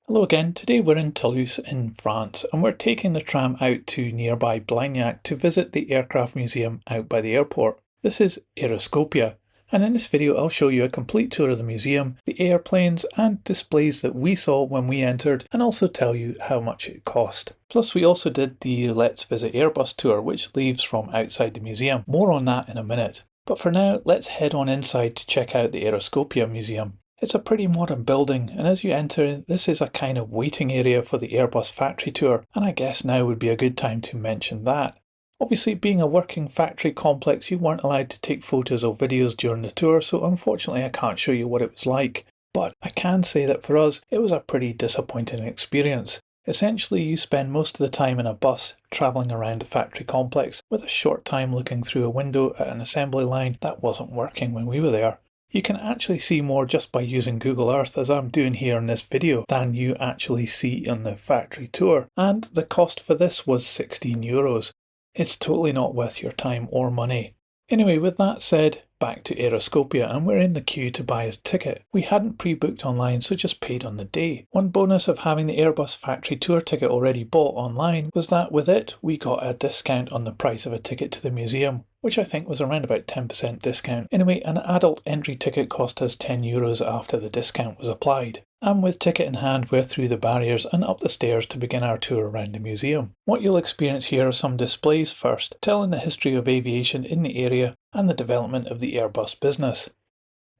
Hello again, today we're in Toulouse in France and we're taking the tram out to nearby Blagnac to visit the Aircraft Museum out by the airport. This is Aeroscopia, and in this video I'll show you a complete tour of the museum, the airplanes and displays that we saw when we entered, and also tell you how much it cost. Plus we also did the Let's Visit Airbus tour, which leaves from outside the museum. More on that in a minute. But for now, let's head on inside to check out the Aeroscopia Museum. It's a pretty modern building, and as you enter, this is a kind of waiting area for the Airbus factory tour, and I guess now would be a good time to mention that. Obviously, being a working factory complex, you weren't allowed to take photos or videos during the tour, so unfortunately I can't show you what it was like. But I can say that for us, it was a pretty disappointing experience. Essentially, you spend most of the time in a bus travelling around the factory complex with a short time looking through a window at an assembly line that wasn't working when we were there. You can actually see more just by using Google Earth, as I'm doing here in this video, than you actually see on the factory tour, and the cost for this was €16. It's totally not worth your time or money. Anyway, with that said, back to Aeroscopia, and we're in the queue to buy a ticket. We hadn't pre-booked online, so just paid on the day. One bonus of having the Airbus factory tour ticket already bought online was that with it, we got a discount on the price of a ticket to the museum, which I think was around about 10% discount. Anyway, an adult entry ticket cost us €10 after the discount was applied. And with ticket in hand, we're through the barriers and up the stairs to begin our tour around the museum. What you'll experience here are some displays first, telling the history of aviation in the area and the development of the Airbus business.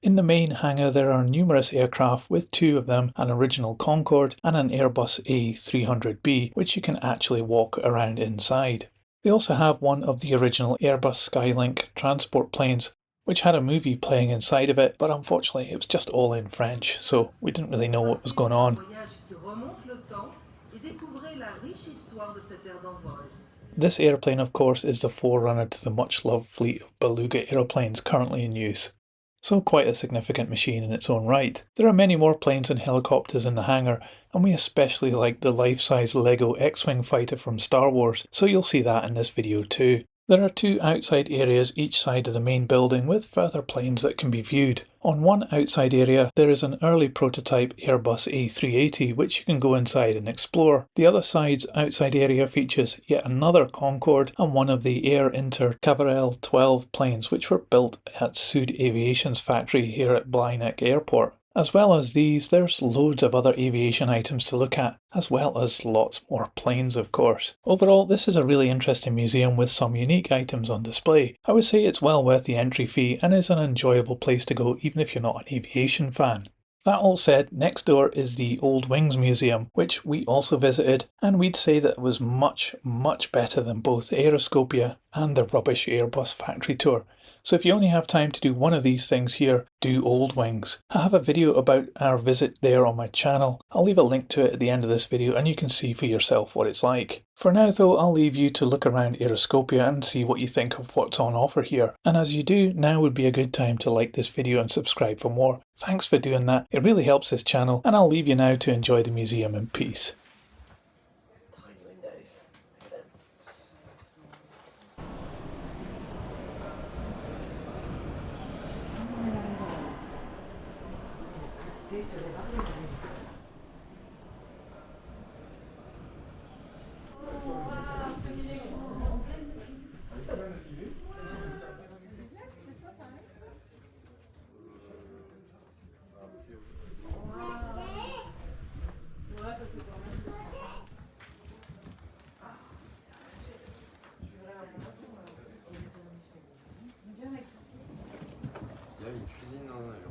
In the main hangar there are numerous aircraft, with two of them an original Concorde and an Airbus A300B, which you can actually walk around inside. They also have one of the original Airbus Skylink transport planes, which had a movie playing inside of it, but unfortunately it was just all in French, so we didn't really know what was going on. This airplane, of course, is the forerunner to the much-loved fleet of Beluga aeroplanes currently in use. So quite a significant machine in its own right. There are many more planes and helicopters in the hangar, and we especially like the life-size Lego X-Wing fighter from Star Wars, so you'll see that in this video too. There are two outside areas each side of the main building with further planes that can be viewed. On one outside area there is an early prototype Airbus A380 which you can go inside and explore. The other side's outside area features yet another Concorde and one of the Air Inter Cavalier 12 planes which were built at Sud Aviation's factory here at Blagnac Airport. As well as these, there's loads of other aviation items to look at, as well as lots more planes, of course. Overall, this is a really interesting museum with some unique items on display. I would say it's well worth the entry fee and is an enjoyable place to go even if you're not an aviation fan. That all said, next door is the Old Wings Museum, which we also visited, and we'd say that it was much better than both Aeroscopia and the rubbish Airbus factory tour. So if you only have time to do one of these things here, do Old Wings. I have a video about our visit there on my channel. I'll leave a link to it at the end of this video and you can see for yourself what it's like. For now though, I'll leave you to look around Aeroscopia and see what you think of what's on offer here. And as you do, now would be a good time to like this video and subscribe for more. Thanks for doing that, it really helps this channel, and I'll leave you now to enjoy the museum in peace. Il y a une cuisine dans un avion.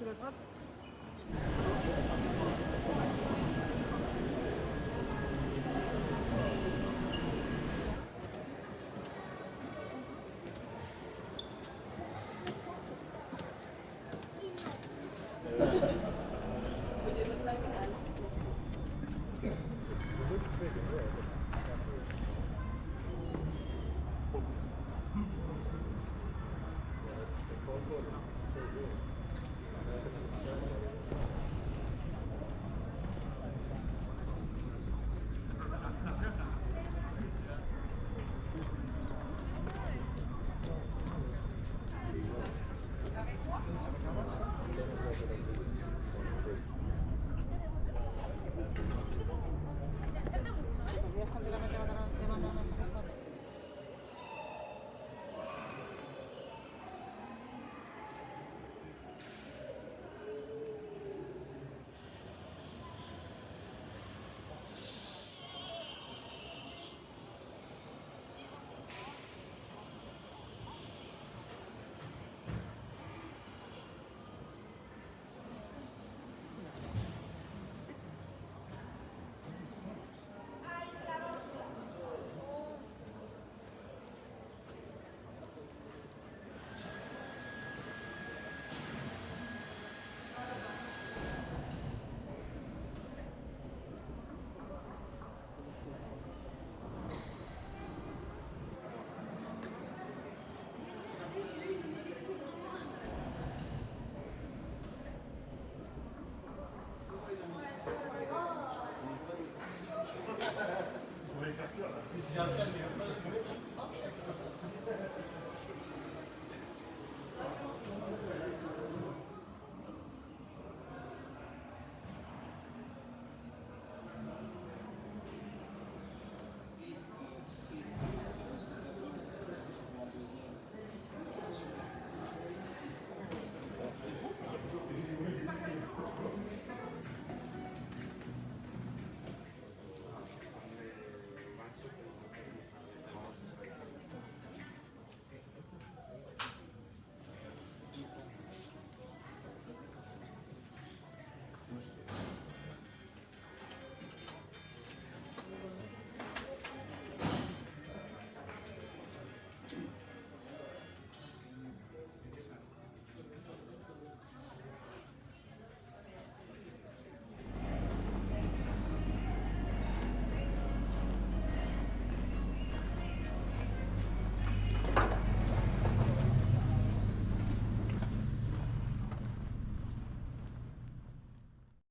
The Concorde is so good.